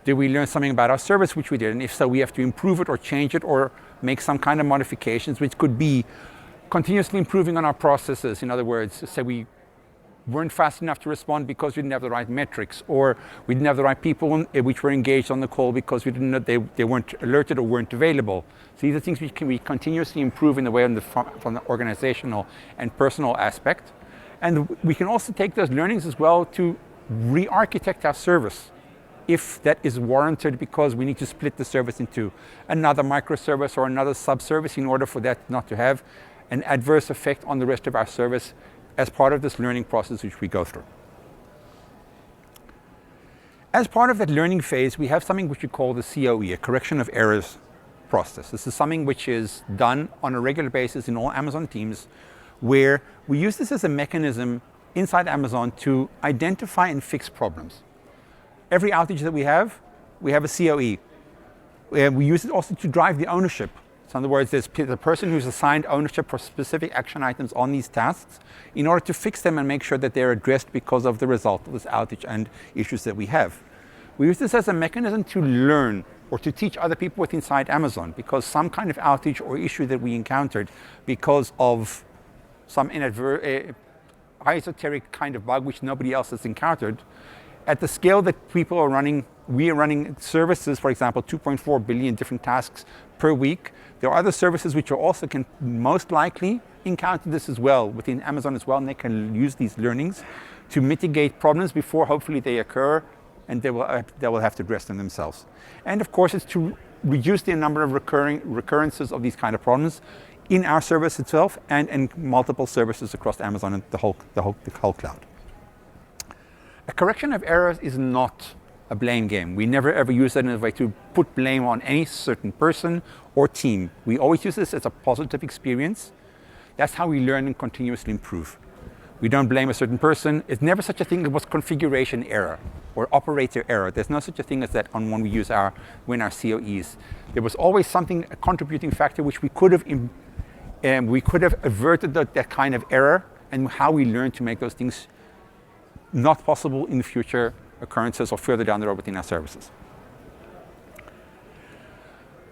Did we learn something about our service which we did? And if so, we have to improve it or change it or make some kind of modifications, which could be continuously improving on our processes. In other words, say we weren't fast enough to respond because we didn't have the right metrics, or we didn't have the right people which were engaged on the call because we didn't know they weren't alerted or weren't available. So these are things which can we continuously improve in the way from the organizational and personal aspect. And we can also take those learnings as well to re-architect our service if that is warranted, because we need to split the service into another microservice or another sub-service in order for that not to have an adverse effect on the rest of our service as part of this learning process which we go through. As part of that learning phase, we have something which we call the COE, a correction of errors process. This is something which is done on a regular basis in all Amazon teams, where we use this as a mechanism inside Amazon to identify and fix problems. Every outage that we have a COE. We use it also to drive the ownership. So in other words, there's the person who's assigned ownership for specific action items on these tasks in order to fix them and make sure that they're addressed because of the result of this outage and issues that we have. We use this as a mechanism to learn or to teach other people within inside Amazon, because some kind of outage or issue that we encountered because of some esoteric kind of bug which nobody else has encountered, at the scale that people are running, we are running services, for example, 2.4 billion different tasks per week. There are other services which are also can most likely encounter this as well within Amazon as well, and they can use these learnings to mitigate problems before hopefully they occur, and they will have to address them themselves. And of course, it's to reduce the number of recurrences of these kind of problems in our service itself and in multiple services across Amazon and the whole cloud. A correction of errors is not a blame game. We never ever use that in a way to put blame on any certain person or team. We always use this as a positive experience. That's how we learn and continuously improve. We don't blame a certain person. It's never such a thing as configuration error or operator error. There's no such a thing as that on when we use our COEs. There was always something, a contributing factor which we could have we could have averted that kind of error, and how we learn to make those things not possible in future occurrences or further down the road within our services.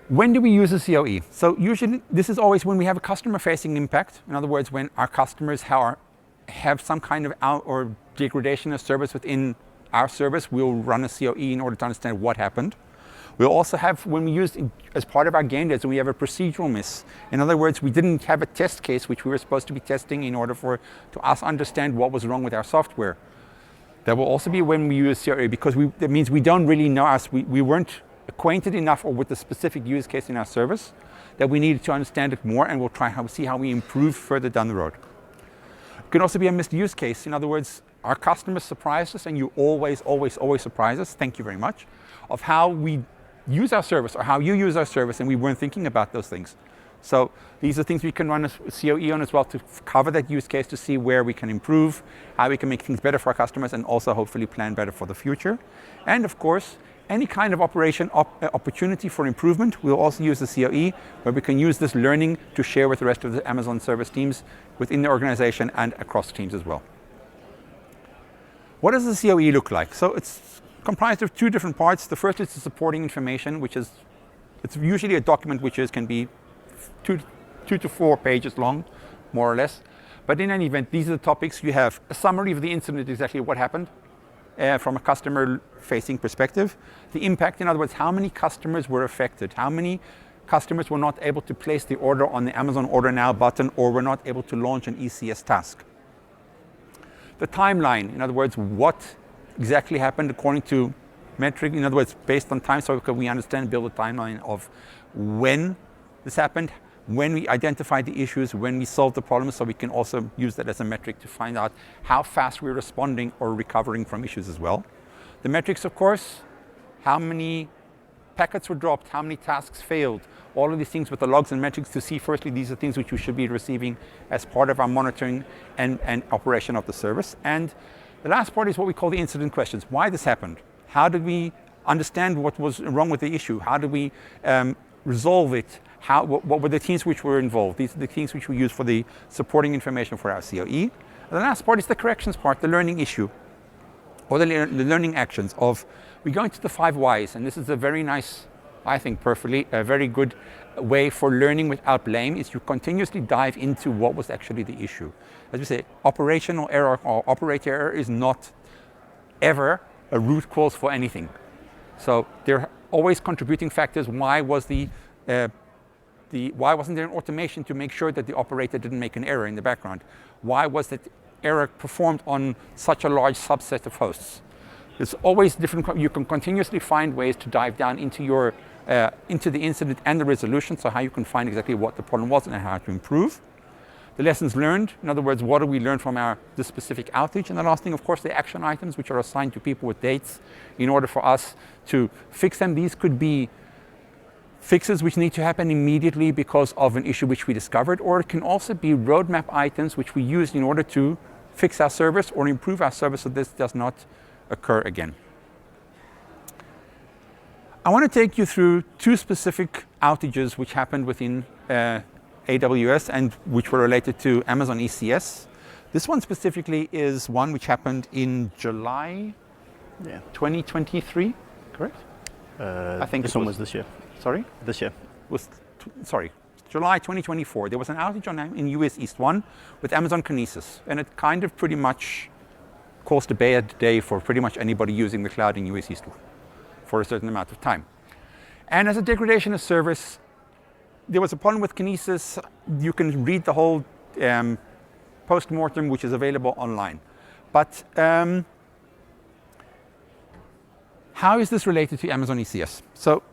When do we use a COE? So usually this is always when we have a customer-facing impact. In other words, when our customers have some kind of out or degradation of service within our service, we'll run a COE in order to understand what happened. We'll also have, when we used as part of our game days, we have a procedural miss. In other words, we didn't have a test case which we were supposed to be testing in order to us understand what was wrong with our software. That will also be when we use COE, because that means we don't really know we weren't acquainted enough or with the specific use case in our service that we needed to understand it more, and we'll try to see how we improve further down the road. It can also be a missed use case. In other words, our customers surprise us, and you always surprise us, thank you very much, of how we use our service or how you use our service, and we weren't thinking about those things. So these are things we can run a COE on as well to cover that use case, to see where we can improve, how we can make things better for our customers, and also hopefully plan better for the future. And of course, any kind of opportunity for improvement, we'll also use the COE, where we can use this learning to share with the rest of the Amazon service teams within the organization and across teams as well. What does the COE look like? So it's comprised of two different parts. The first is the supporting information, which is, it's usually a document which can be two to 4 pages long, more or less. But in any event, these are the topics. You have a summary of the incident, exactly what happened, from a customer-facing perspective. The impact, in other words, how many customers were affected, how many customers were not able to place the order on the Amazon Order Now button, or were not able to launch an ECS task. The timeline, in other words, what exactly happened according to metric, in other words, based on time, so we understand, build a timeline of when this happened, when we identified the issues, when we solved the problem, so we can also use that as a metric to find out how fast we're responding or recovering from issues as well. The metrics, of course, how many packets were dropped, how many tasks failed, all of these things with the logs and metrics to see, firstly, these are things which we should be receiving as part of our monitoring and operation of the service. And the last part is what we call the incident questions. Why this happened? How did we understand what was wrong with the issue? How did we resolve it? What were the teams which were involved? These are the teams which we use for the supporting information for our COE. And the last part is the corrections part, the learning issue, or the learning actions of, we go into the 5 whys, and this is a very nice, I think perfectly, a very good way for learning without blame, is you continuously dive into what was actually the issue. As we say, operational error or operator error is not ever a root cause for anything. So there are always contributing factors. Why wasn't there an automation to make sure that the operator didn't make an error in the background? Why was that error performed on such a large subset of hosts? There's always different, you can continuously find ways to dive down into the incident and the resolution, so how you can find exactly what the problem was and how to improve. The lessons learned, in other words, what do we learn from this specific outage? And the last thing, of course, the action items, which are assigned to people with dates in order for us to fix them. These could be fixes which need to happen immediately because of an issue which we discovered, or it can also be roadmap items which we use in order to fix our service or improve our service so this does not occur again. I want to take you through 2 specific outages which happened within AWS and which were related to Amazon ECS. This one specifically is one which happened in July 2023, correct? I think this one was this year. Sorry? This year. July 2024. There was an outage in US East 1 with Amazon Kinesis, and it kind of pretty much caused a bad day for pretty much anybody using the cloud in US East 1 for a certain amount of time. And as a degradation of service, there was a problem with Kinesis. You can read the whole post-mortem, which is available online. But how is this related to Amazon ECS? So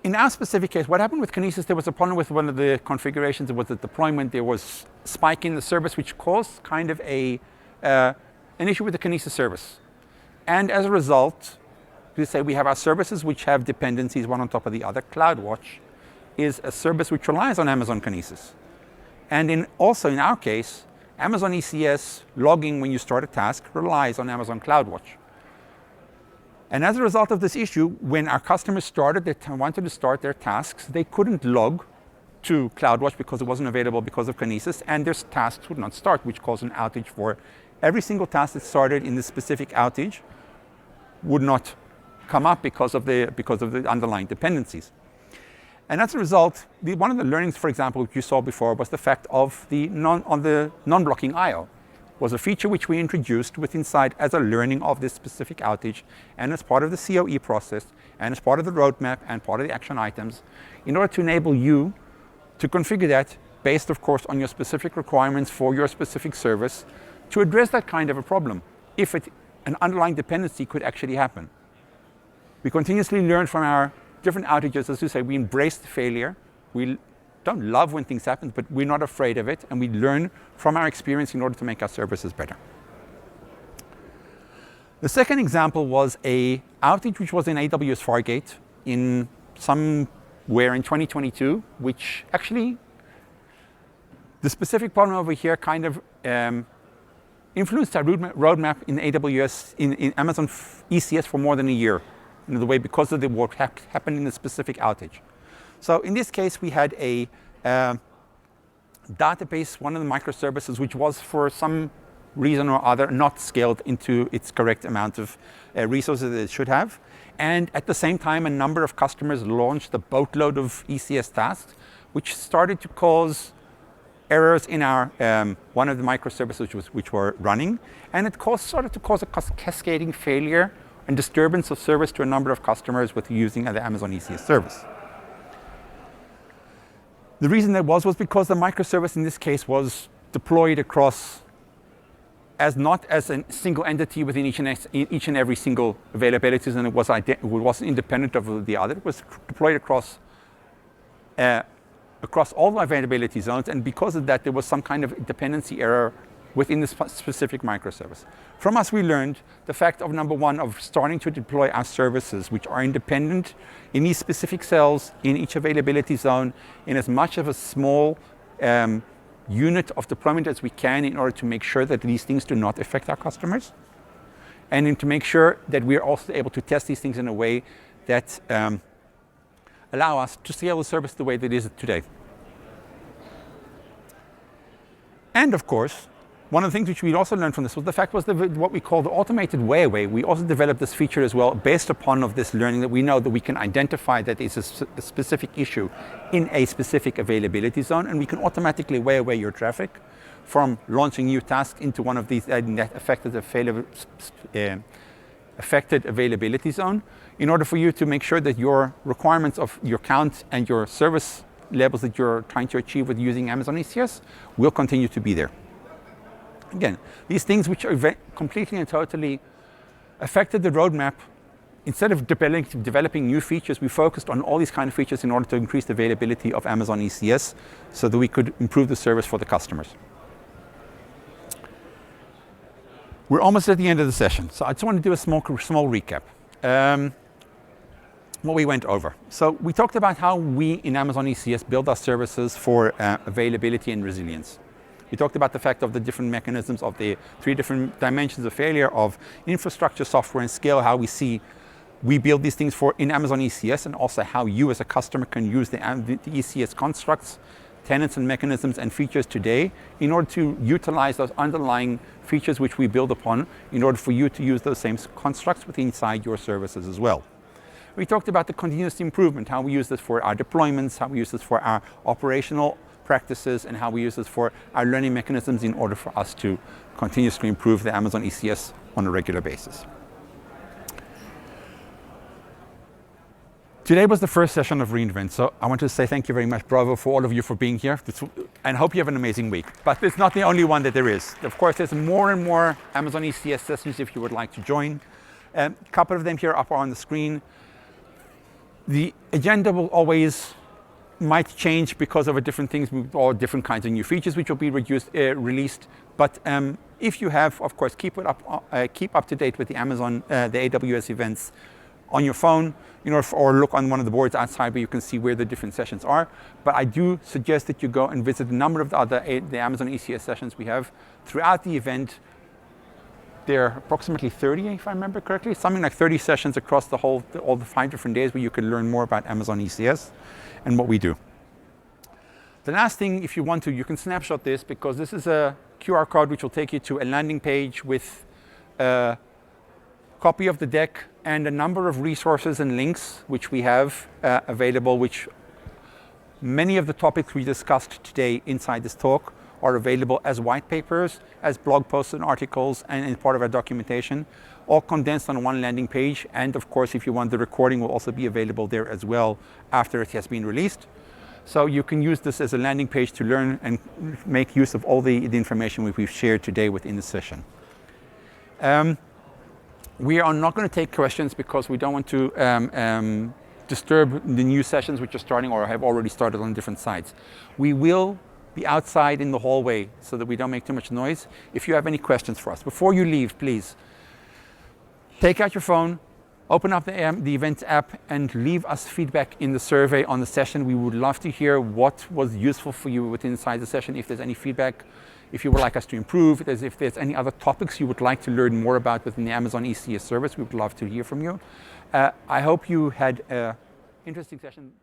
in our specific case, what happened with Kinesis, there was a problem with one of the configurations. It was the deployment. There was spike in the service, which caused kind of an issue with the Kinesis service. And as a result, we say we have our services which have dependencies one on top of the other. CloudWatch is a service which relies on Amazon Kinesis. And also in our case, Amazon ECS logging when you start a task relies on Amazon CloudWatch. And as a result of this issue, when our customers wanted to start their tasks, they couldn't log to CloudWatch because it wasn't available because of Kinesis, and their tasks would not start, which caused an outage for every single task that started in this specific outage would not come up because of the underlying dependencies. And as a result, one of the learnings, for example, which you saw before, was the fact of the non-blocking I/O. Was a feature which we introduced with Inside as a learning of this specific outage, and as part of the COE process, and as part of the roadmap, and part of the action items, in order to enable you to configure that based, of course, on your specific requirements for your specific service, to address that kind of a problem, if an underlying dependency could actually happen. We continuously learn from our different outages. As you say, we embrace the failure. We don't love when things happen, but we're not afraid of it, and we learn from our experience in order to make our services better. The second example was a outage which was in AWS Fargate in somewhere in 2022, which actually, the specific problem over here kind of influenced our roadmap in AWS, in Amazon ECS for more than a year, in the way because of what happened in the specific outage. So in this case, we had a database, one of the microservices, which was for some reason or other not scaled into its correct amount of resources that it should have. And at the same time, a number of customers launched a boatload of ECS tasks, which started to cause errors in our one of the microservices which were running. And it started to cause a cascading failure and disturbance of service to a number of customers with using the Amazon ECS service. The reason that was because the microservice in this case was deployed across not as a single entity within each and every single availabilities, and it wasn't independent of the other. It was deployed across all the availability zones, and because of that, there was some kind of dependency error within the specific microservice. From us, we learned the fact of, number one, of starting to deploy our services, which are independent in these specific cells, in each availability zone, in as much of a small unit of deployment as we can, in order to make sure that these things do not affect our customers, and to make sure that we're also able to test these things in a way that allow us to scale the service the way that it is today. And of course, one of the things which we also learned from this was the fact was what we call the automated way away. We also developed this feature as well based upon of this learning, that we know that we can identify that it's a specific issue in a specific availability zone, and we can automatically way away your traffic from launching new tasks into one of these affected availability zone, in order for you to make sure that your requirements of your count and your service levels that you're trying to achieve with using Amazon ECS will continue to be there. Again, these things which are completely and totally affected the roadmap, instead of developing new features, we focused on all these kind of features in order to increase the availability of Amazon ECS so that we could improve the service for the customers. We're almost at the end of the session, so I just want to do a small recap. What we went over. So we talked about how we in Amazon ECS build our services for availability and resilience. We talked about the fact of the different mechanisms of the 3 different dimensions of failure of infrastructure, software, and scale, how we build these things for in Amazon ECS, and also how you as a customer can use the ECS constructs, tenants and mechanisms and features today in order to utilize those underlying features which we build upon in order for you to use those same constructs within inside your services as well. We talked about the continuous improvement, how we use this for our deployments, how we use this for our operational practices, and how we use this for our learning mechanisms in order for us to continuously improve the Amazon ECS on a regular basis. Today was the first session of reInvent, so I want to say thank you very much, bravo, for all of you for being here, and hope you have an amazing week. But it's not the only one that there is. Of course, there's more and more Amazon ECS sessions if you would like to join. A couple of them here up on the screen. The agenda will always might change because of different things or different kinds of new features which will be released. But if you have, of course, keep up to date with the Amazon, the AWS events on your phone, or look on one of the boards outside where you can see where the different sessions are. But I do suggest that you go and visit a number of the Amazon ECS sessions we have throughout the event. There are approximately 30, if I remember correctly, something like 30 sessions across all the 5 different days where you can learn more about Amazon ECS and what we do. The last thing, if you want to, you can snapshot this, because this is a QR code which will take you to a landing page with a copy of the deck and a number of resources and links which we have available, which many of the topics we discussed today inside this talk are available as white papers, as blog posts and articles, and in part of our documentation, all condensed on one landing page. And of course, if you want, the recording will also be available there as well after it has been released. So you can use this as a landing page to learn and make use of all the information we've shared today within the session. We are not going to take questions because we don't want to disturb the new sessions which are starting or have already started on different sites. We will be outside in the hallway so that we don't make too much noise. If you have any questions for us, before you leave, please take out your phone, open up the events app, and leave us feedback in the survey on the session. We would love to hear what was useful for you inside the session, if there's any feedback, if you would like us to improve, if there's any other topics you would like to learn more about within the Amazon ECS service, we would love to hear from you. I hope you had an interesting session.